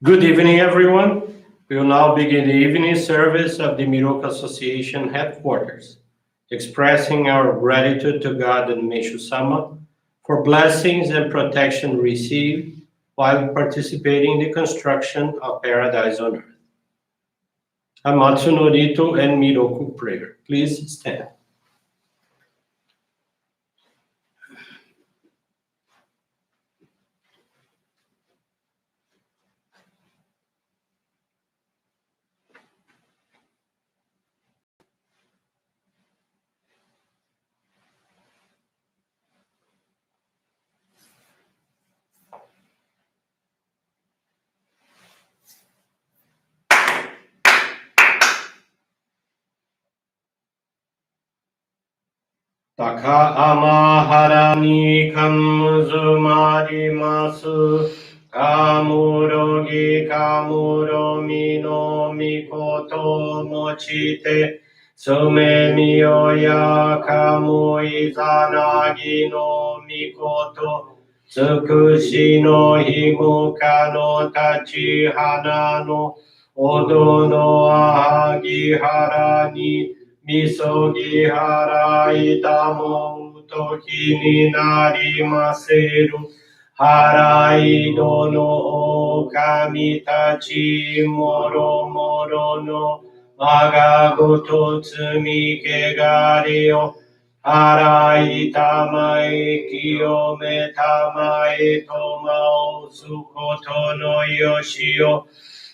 Good evening, everyone. We will now begin the evening service of the Miroku Association headquarters, expressing our gratitude to God and Meishu-sama for blessings and protection received while participating in the construction of paradise on earth. Amatsu-Norito and Miroku Prayer. Please stand. Taka amahara ni kamuzumarimasu. Kamurogi kamuromi no mikoto mochite. Sume miyoya kamu izanagi no mikoto. Tsukushi no himuka no tachi hana no. Odo no ahagi hara ni. Misogi harai tamo toki ni narimaseru. Harai dono o kami tachi moro moro no magagoto tsumi kegari o. Harai tamae kiyome tamae tomao sukoto no yoshi o.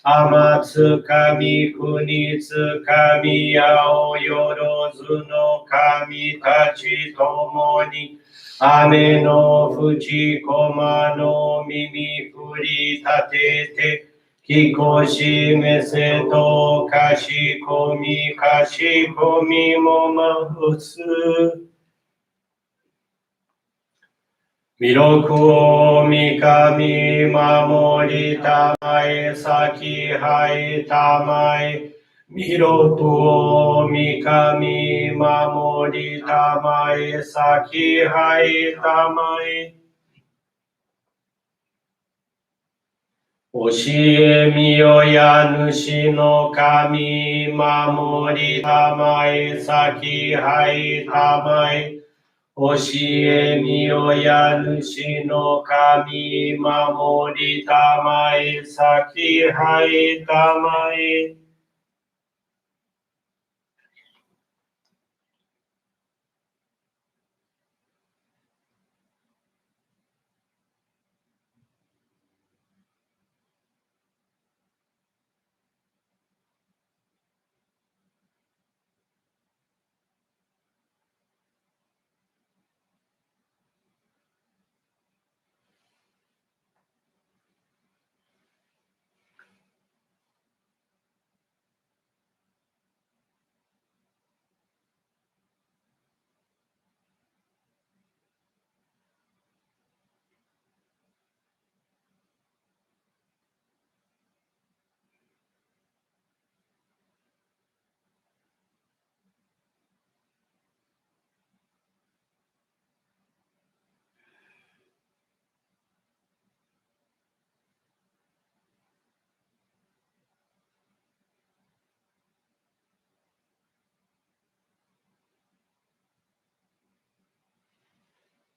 Amatsu-kami kunitsu-kami yao yorozu no kami tachi tomo ni. Ame no fujikoma no mimi furi tatete. Kikoshi meseto kashikomi kashikomi mo mahutsu. Miroku o mikami mamori tamae saki hai tamae. Miroku o mikami mamori tamae saki hai tamae. Oshie miyoya nushi no kami mamori tamae saki hai tamae. Oshie miyoya nushi no kami mamori tamae saki hai tamae.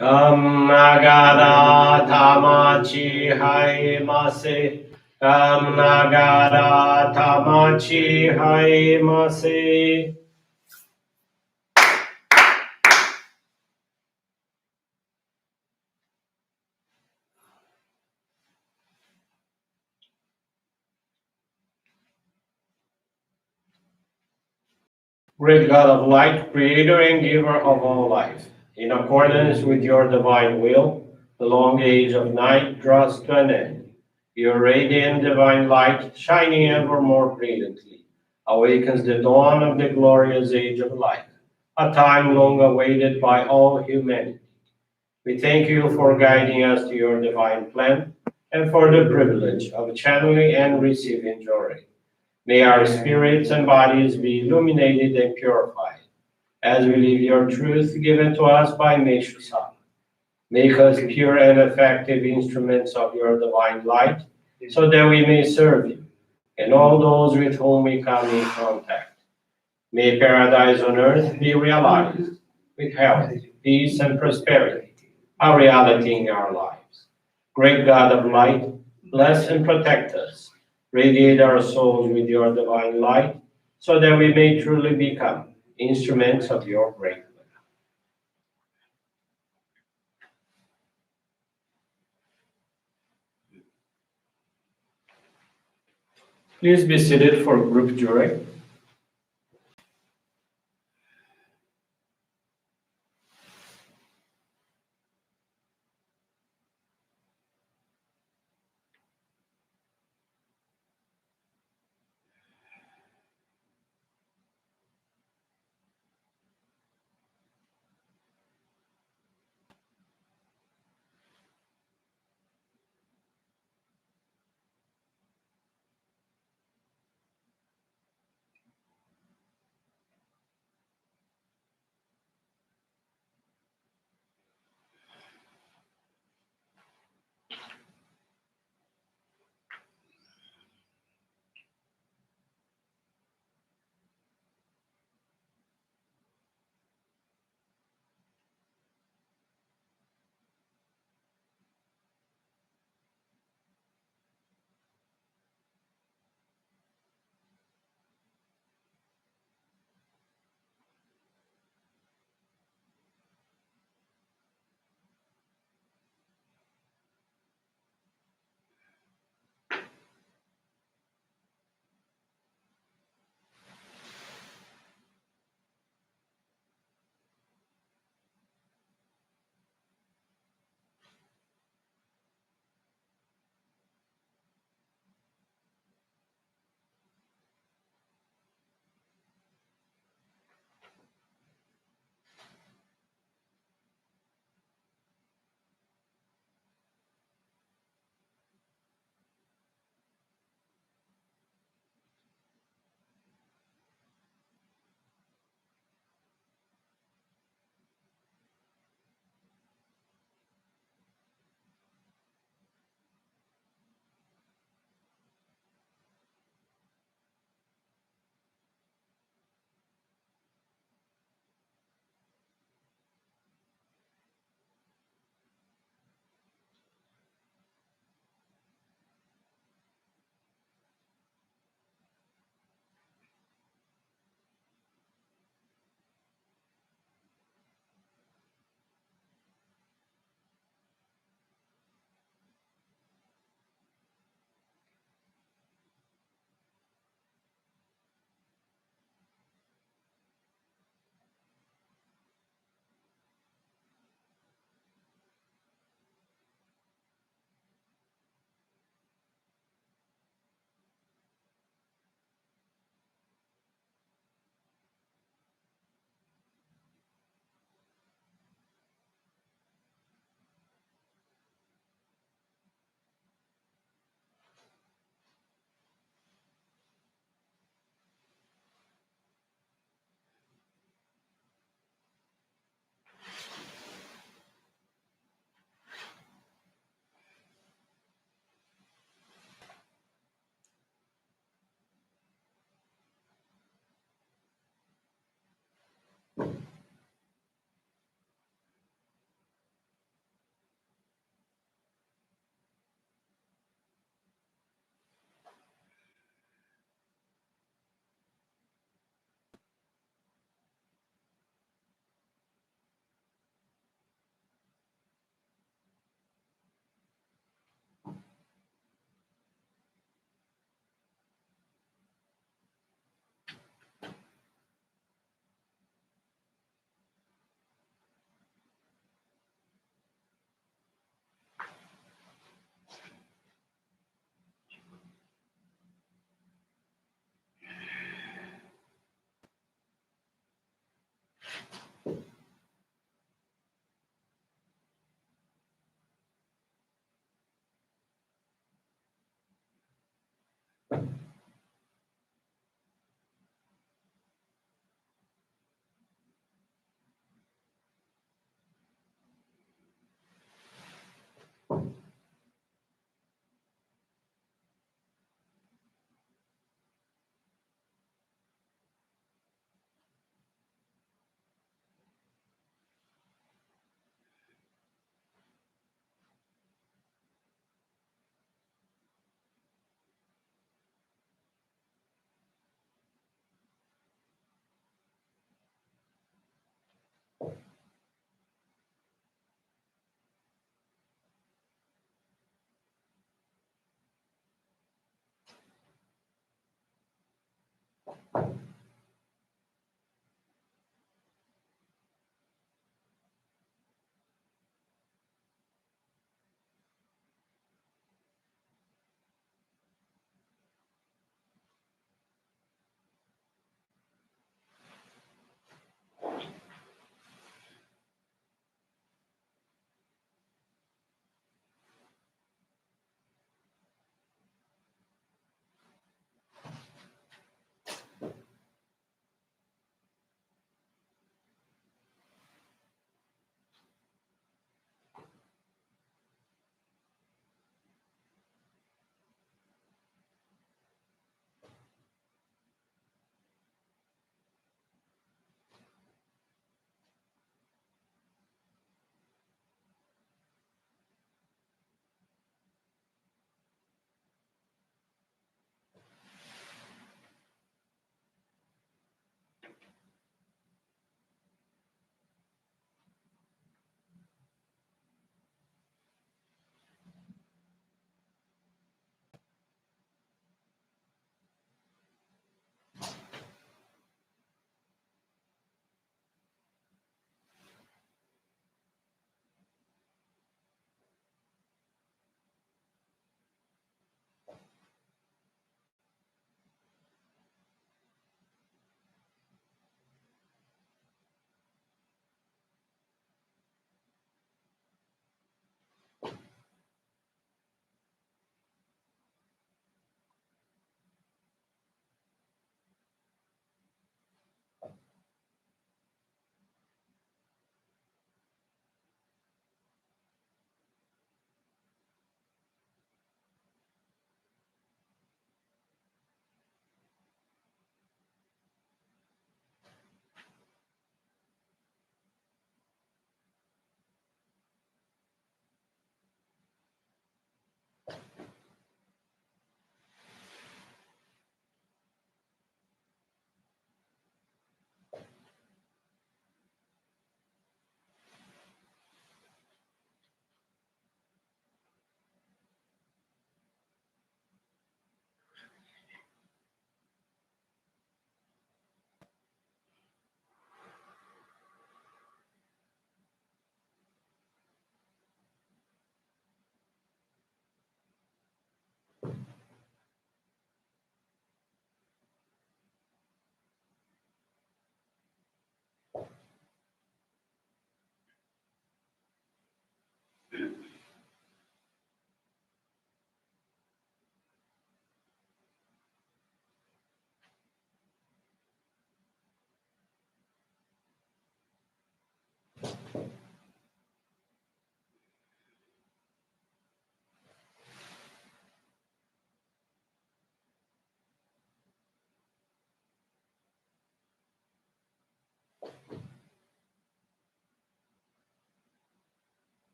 Kamagara tamachi hai mase. Kamagara tamachi hai mase. Great God of light, creator and giver of all life, in accordance with your divine will, the long age of night draws to an end. Your radiant divine light, shining ever more brilliantly, awakens the dawn of the glorious age of life, a time long awaited by all humanity. We thank you for guiding us to your divine plan and for the privilege of channeling and receiving Johrei. May our spirits and bodies be illuminated and purified as we live your truth given to us by Meishu-sama. Make us pure and effective instruments of your divine light so that we may serve you and all those with whom we come in contact. May paradise on earth be realized with health, peace, and prosperity, a reality in our lives. Great God of light, bless and protect us. Radiate our souls with your divine light, so that we may truly become instruments of your great will. Please be seated for group Johrei.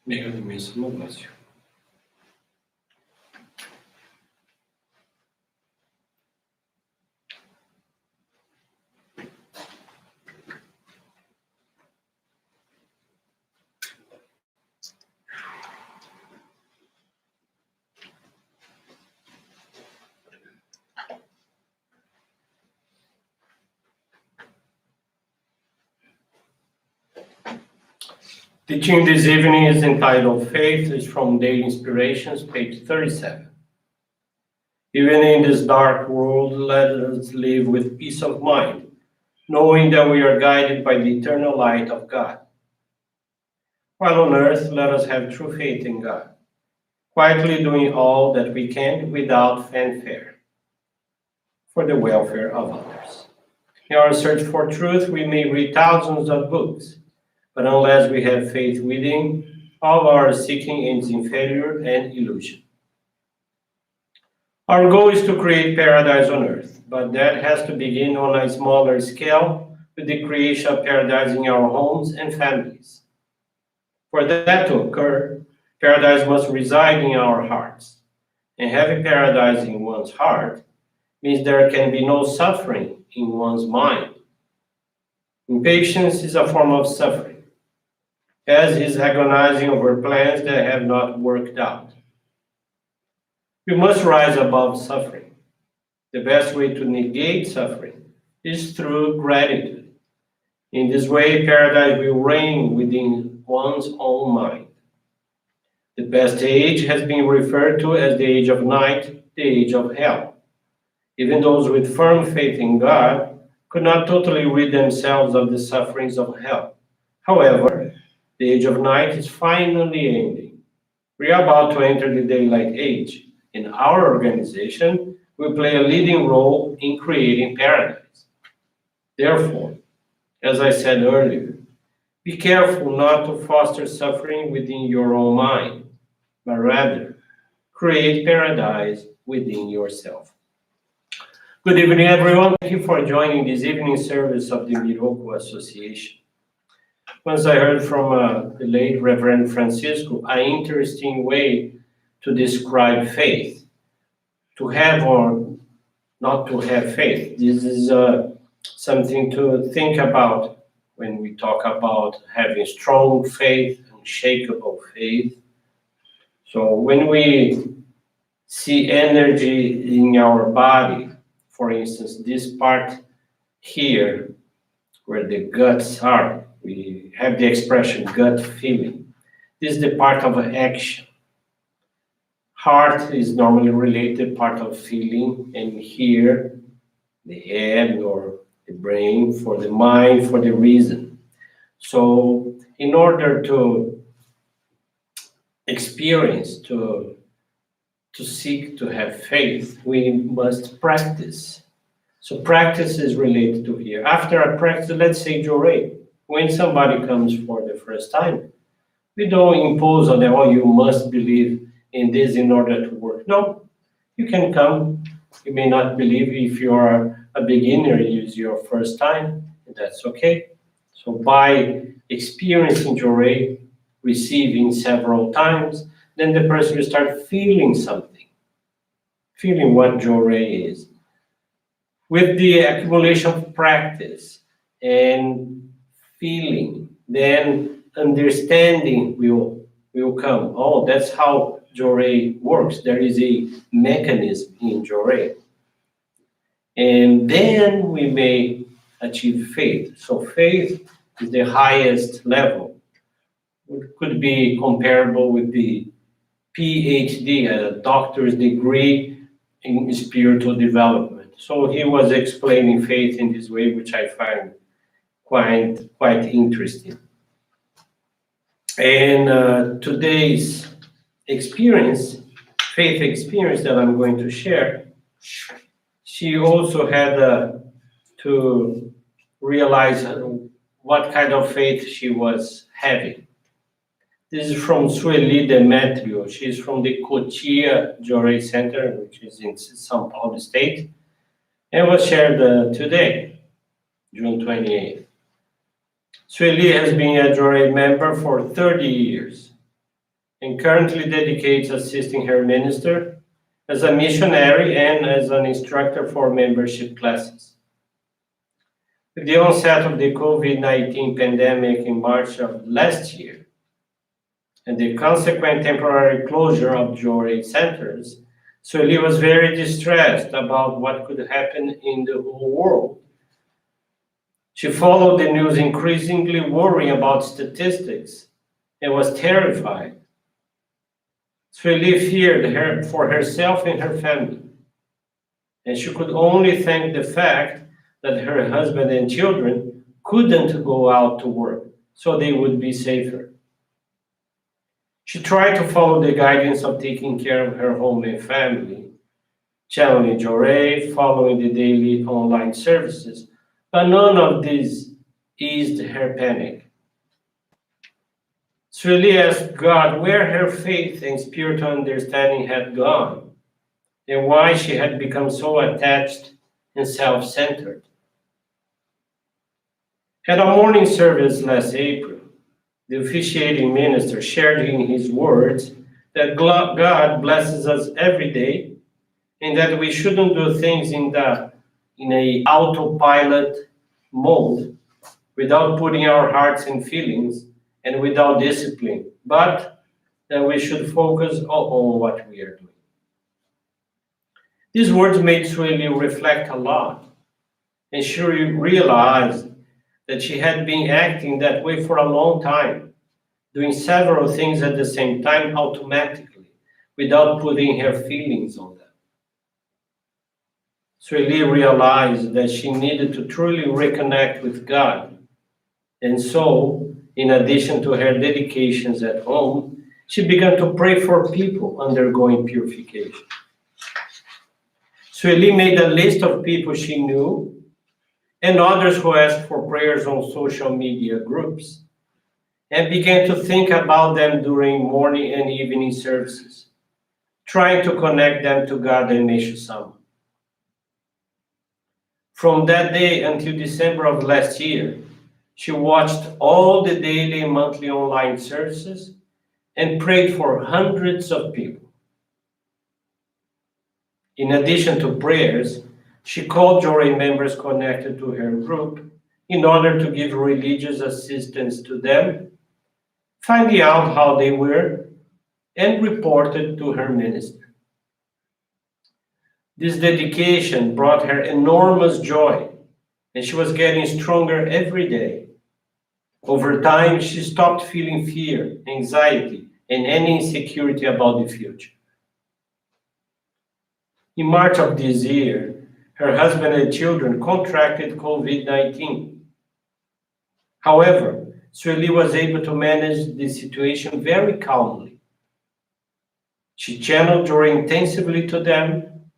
Meishu-sama, bless you. Teaching this evening is entitled Faith is from Daily Inspirations, page 37. Even in this dark world, let us live with peace of mind, knowing that we are guided by the eternal light of God. While on earth, let us have true faith in God, quietly doing all that we can without fanfare, for the welfare of others. In our search for truth, we may read thousands of books, but unless we have faith within, all our seeking ends in failure and illusion. Our goal is to create paradise on earth, but that has to begin on a smaller scale with the creation of paradise in our homes and families. For that to occur, paradise must reside in our hearts. And having paradise in one's heart means there can be no suffering in one's mind. Impatience is a form of suffering, as is agonizing over plans that have not worked out. We must rise above suffering. The best way to negate suffering is through gratitude. In this way, paradise will reign within one's own mind. The past age has been referred to as the age of night, the age of hell. Even those with firm faith in God could not totally rid themselves of the sufferings of hell. However, the age of night is finally ending. We are about to enter the daylight age, and our organization will play a leading role in creating paradise. Therefore, as I said earlier, be careful not to foster suffering within your own mind, but rather create paradise within yourself. Good evening, everyone. Thank you for joining this evening service of the Miroku Association. Once I heard from the late Reverend Francisco, an interesting way to describe faith, to have or not to have faith. This is something to think about when we talk about having strong faith, unshakable faith. So when we see energy in our body, for instance, this part here, where the guts are, we have the expression gut feeling. This is the part of action. Heart is normally related part of feeling, and here, the head or the brain for the mind, for the reason. So in order to experience, to seek to have faith, we must practice. So practice is related to here. After a practice, let's say Johrei, when somebody comes for the first time, we don't impose on them, oh, you must believe in this in order to work. No, you can come. You may not believe if you are a beginner, it's your first time, and that's okay. So by experiencing Johrei, receiving several times, then the person will start feeling something, feeling what Johrei is. With the accumulation of practice and feeling, then understanding will come. Oh, that's how Johrei works. There is a mechanism in Johrei. And then we may achieve faith. So faith is the highest level. It could be comparable with the PhD, a doctor's degree in spiritual development. So he was explaining faith in this way, which I find quite interesting. And today's experience, faith experience that I'm going to share, she also had to realize what kind of faith she was having. This is from Sueli Demetrio. She's from the Cotia Johrei Center, which is in São Paulo State, and was shared today, June 28th. Sueli has been a Johrei member for 30 years. and currently dedicates assisting her minister as a missionary and as an instructor for membership classes. With the onset of the COVID-19 pandemic in March of last year and the consequent temporary closure of Johrei centers, Sueli was very distressed about what could happen in the whole world. She followed the news increasingly worrying about statistics and was terrified. Sueli feared for herself and her family, and she could only thank the fact that her husband and children couldn't go out to work, so they would be safer. She tried to follow the guidance of taking care of her home and family, channeling Johrei, following the daily online services, but none of this eased her panic. Sueli asked God where her faith and spiritual understanding had gone, and why she had become so attached and self-centered. At a morning service last April, the officiating minister shared in his words that God blesses us every day and that we shouldn't do things in a autopilot mode without putting our hearts and feelings and without discipline, but that we should focus on what we are doing. These words made Sueli reflect a lot, and she realized that she had been acting that way for a long time, doing several things at the same time automatically, without putting her feelings on them. Sueli realized that she needed to truly reconnect with God, and so, in addition to her dedications at home, she began to pray for people undergoing purification. Sueli made a list of people she knew and others who asked for prayers on social media groups, and began to think about them during morning and evening services, trying to connect them to God and Meishu-sama. From that day until December of last year, she watched all the daily and monthly online services and prayed for hundreds of people. In addition to prayers, she called Johrei members connected to her group in order to give religious assistance to them, finding out how they were, and reported to her minister. This dedication brought her enormous joy, and she was getting stronger every day. Over time, she stopped feeling fear, anxiety, and any insecurity about the future. In March of this year, her husband and children contracted COVID-19. However, Sueli was able to manage the situation very calmly. She channeled Johrei intensively to them,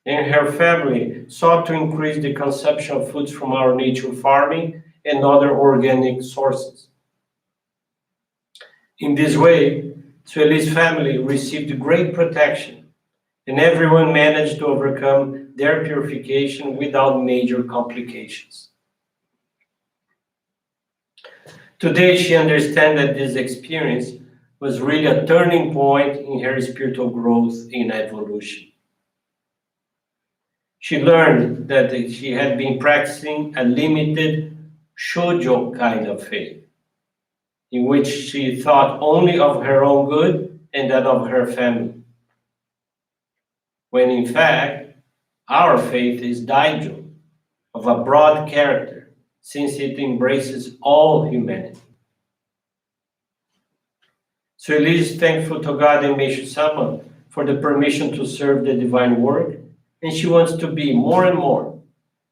and her family sought to increase the consumption of foods from our nature farming and other organic sources. In this way, Sueli's family received great protection, and everyone managed to overcome their purification without major complications. Today, she understands that this experience was really a turning point in her spiritual growth and evolution. She learned that she had been practicing a limited shoujo kind of faith, in which she thought only of her own good and that of her family, when in fact, our faith is daijo, of a broad character, since it embraces all humanity. Sueli is thankful to God and Meishu-sama for the permission to serve the divine work, and she wants to be more and more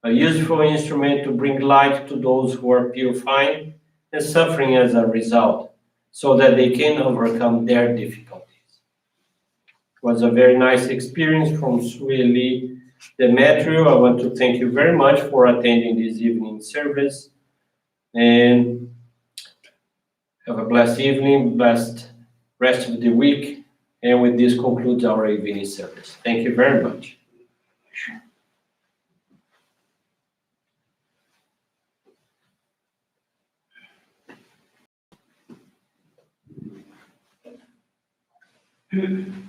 a useful instrument to bring light to those who are purifying and suffering as a result, so that they can overcome their difficulties. It was a very nice experience from Sueli Demetriou. I want to thank you very much for attending this evening service, and have a blessed evening, blessed rest of the week, and with this concludes our evening service. Thank you very much. Huh?